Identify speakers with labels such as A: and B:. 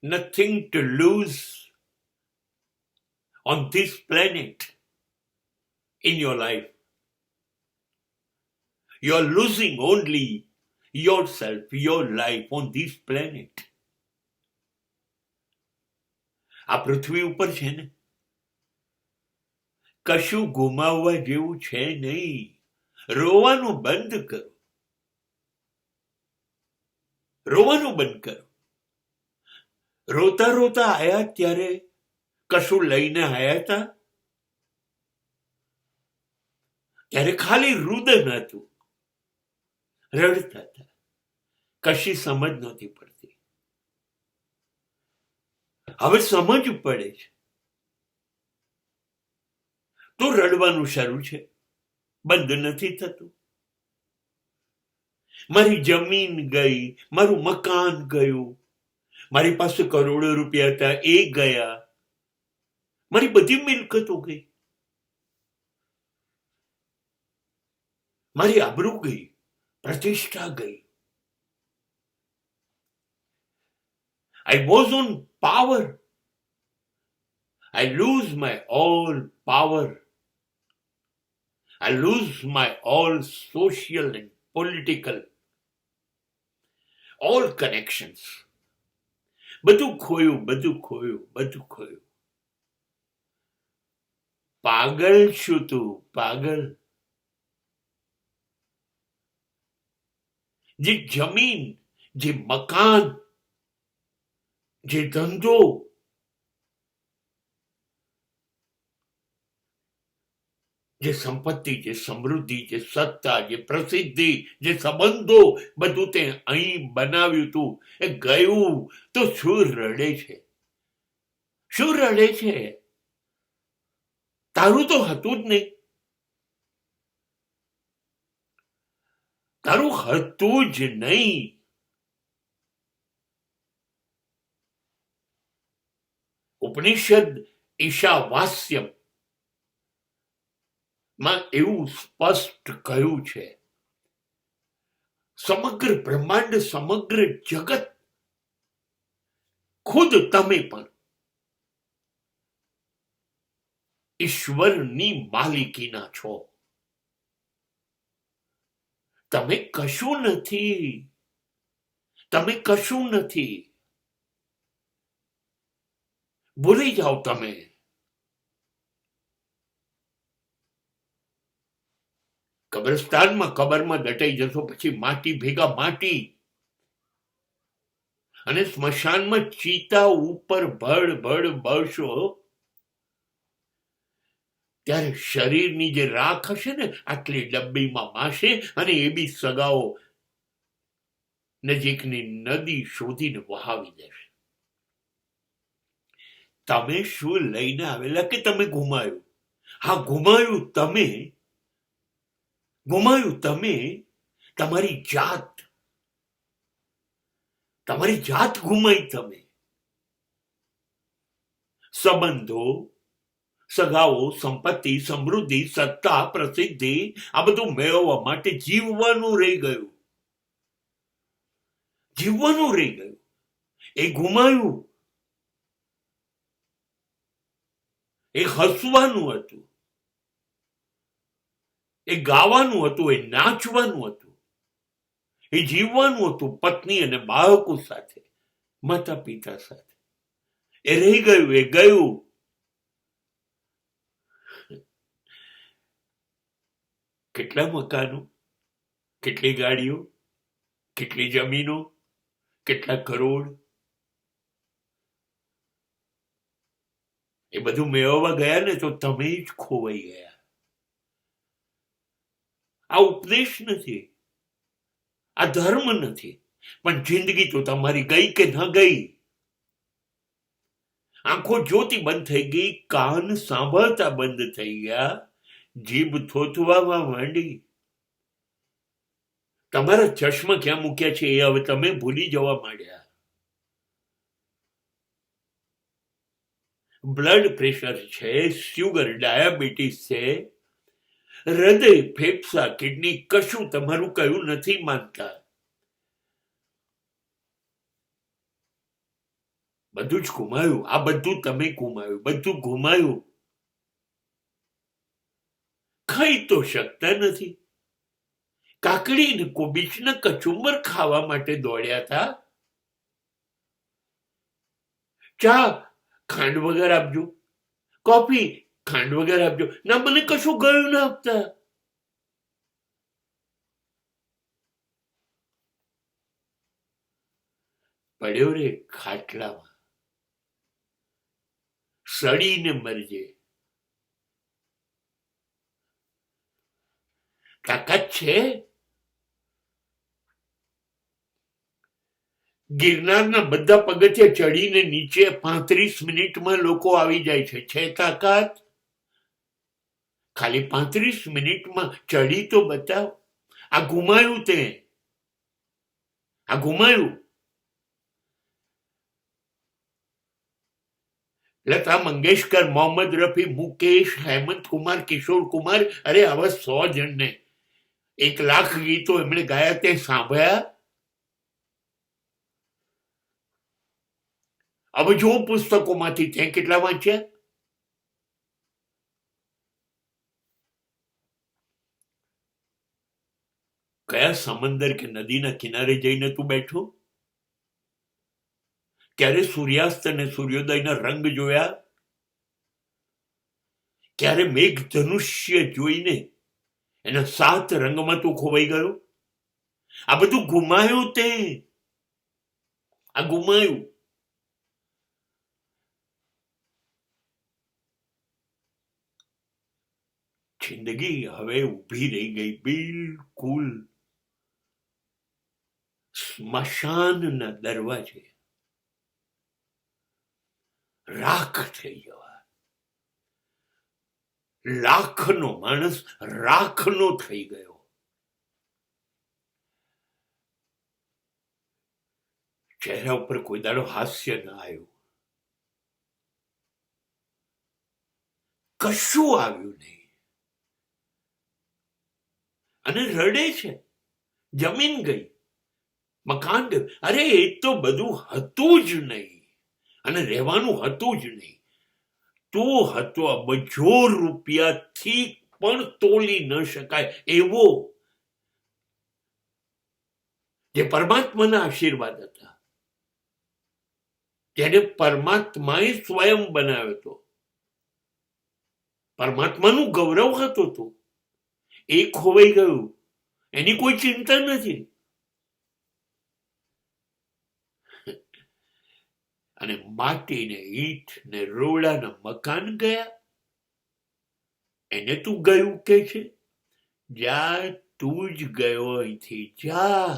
A: nothing to lose on this planet in your life. You're losing only yourself, your life on this planet. આ પૃથ્વી ઉપર છે ને, કશું ગુમાવવા જેવું છે નહીં. રોવાનું બંધ કરો. રોવાનું બંધ કરો. રોતા રોતા આયા ત્યારે કશું લઈને આયા હતા? ત્યારે ખાલી રુદન હતું. રડતા હતા. કશી સમજ નહોતી પડતી. હવે સમજ પડે છે તો રડવાનું શરૂ છે, બંધ નથી થતું. મારી જમીન ગઈ, મારું મકાન ગયું, મારી પાસે કરોડો રૂપિયા હતા એ ગયા, મારી બધી મિલકતો ગઈ, મારી આબરૂ ગઈ, પ્રતિષ્ઠા ગઈ. I was on power. I lose my all power. I lose my all social and political, all connections. બધું ખોયું, બધું ખોયું, બધું ખોયું. પાગલ છું તું, પાગલ. જે જમીન, જે મકાન, જે ધંધો, જે સંપત્તિ, જે સમૃદ્ધિ, જે સત્તા, જે પ્રસિદ્ધિ, જે સંબંધો, બધું તે અહીં બનાવ્યું તું, એ ગયું તો શું રડે છે? શું રડે છે? તારું તો હતું જ નહીં. તારું હતું જ નહીં. ઉપનિષદ ઈશાવાસ્યમ માં એવું સ્પષ્ટ કહ્યું છે, સમગ્ર બ્રહ્માંડ, સમગ્ર જગત, ખુદ તમે પણ ઈશ્વરની માલિકીના છો. તમે કશું નથી. તમે કશું નથી. ભૂલી જાઓ તમે. કબ્રસ્તાનમાં, કબરમાં દટાઈ જશો, પછી માટી ભેગા માટી, અને સ્મશાનમાં ચિતા ઉપર ભડ ભડ બળશો, ત્યારે શરીરની જે રાખ હશે ને, આટલી ડબ્બીમાં માશે, અને એ બી સગાઓ નજીકની નદી શોધીને વહાવી દેશે. તમે શું લઈને આવેલા કે તમે ગુમાયું? હા, ગુમાયું તમે. ગુમાયું તમે. તમારી જાત. તમારી જાત ગુમાઈ તમે. સંબંધો, સગાઓ, સંપત્તિ, સમૃદ્ધિ, સત્તા, પ્રસિદ્ધિ, આ બધું મેળવવા માટે જીવવાનું રહી ગયું. જીવવાનું રહી ગયું. એ ગુમાયું. એ હસવાનું હતું, એ ગાવાનું હતું, એ નાચવાનું હતું, એ જીવવાનું હતું, પત્ની અને બાળકો સાથે, માતા પિતા સાથે. એ રહી ગયું. એ ગયું. કેટલા મકાનો, કેટલી ગાડીઓ, કેટલી જમીનો, કેટલા કરોડ, એ બધું મેળવવા ગયા ને તો તમે જ ખોવાઈ ગયા. આ ઉપદેશ નથી, આ ધર્મ નથી, પણ જિંદગી તો તમારી ગઈ કે ન ગઈ. આંખો જોતી બંધ થઈ ગઈ, કાન સાંભળતા બંધ થઈ ગયા, જીભ થોથવામાં માંડી. તમારા ચશ્મા ક્યાં મૂક્યા છે એ હવે તમે ભૂલી જવા માંડ્યા. બ્લડ પ્રેશર છે, શુગર, ડાયાબિટીસ છે, હૃદય, ફેફસા, કિડની, કશું તમારું કયું નથી માનતા. બધું જ ગુમાયું. આ બધું તમે ગુમાયું, બધું ગુમાયું. ખાઈ તો શકતા નથી. કાકડી ને કોબીજના કચુંબર ખાવા માટે દોડ્યા હતા. ચા ખાંડ વગર આપજો, કોફી ખાંડ વગર આપજો. ના, મને કશું ગયું ના આપતા. પડ્યો રે ખાટલામાં, સડીને મરજે. તાકાત છે? ગિરનારના બધા પગથિયા ચડીને નીચે 35 મિનિટમાં લોકો આવી જાય છે. છે તાકાત? ખાલી 35 મિનિટમાં ચડી તો બતાવ. આ ગુમાયું તે, આ ગુમાયું. લતા મંગેશકર, મોહમ્મદ રફી, મુકેશ, હેમંત કુમાર, કિશોર કુમાર, અરે આવા 100 જણને 1 લાખ ગીતો એમણે ગાયા, તે સાંભળ્યા? હવે જો પુસ્તકોમાંથી ત્યાં કેટલા વાંચ્યા? કયા સમંદર કે નદીના કિનારે જઈને તું બેઠો? ક્યારે સૂર્યાસ્ત અને સૂર્યોદયના રંગ જોયા? ક્યારે મેઘ ધનુષ્ય જોઈને એના 7 રંગમાં તું ખોવાઈ ગયો? આ બધું ગુમાયું તે, આ ગુમાયું. જિંદગી હવે ઊભી રહી ગઈ બિલકુલ સ્મશાનના દરવાજે. રાખ થઈ જવા. લાખનો માણસ રાખનો થઈ ગયો. ચહેરા ઉપર કોઈ દાડો હાસ્ય ના આવ્યું, કશું આવ્યું નહીં. અને રડે છે. જમીન ગઈ, મકાન ગયું. અરે એ તો બધું હતું જ નહીં, અને રહેવાનું હતું જ નહીં. તો હતો અબજો રૂપિયાથી પણ તોલી ન શકાય એવો, જે પરમાત્માના આશીર્વાદ હતા, જેને પરમાત્માએ સ્વયં બનાવ્યો હતો. પરમાત્માનું ગૌરવ હતું તો એ ખોવાઈ ગયું. એની કોઈ ચિંતા નથી. અને માટી ને ઈંટ ને રોડાના મકાન ગયા. એને તું ગયું કે છે? જા, તું જ ગયો અહીંથી, જા.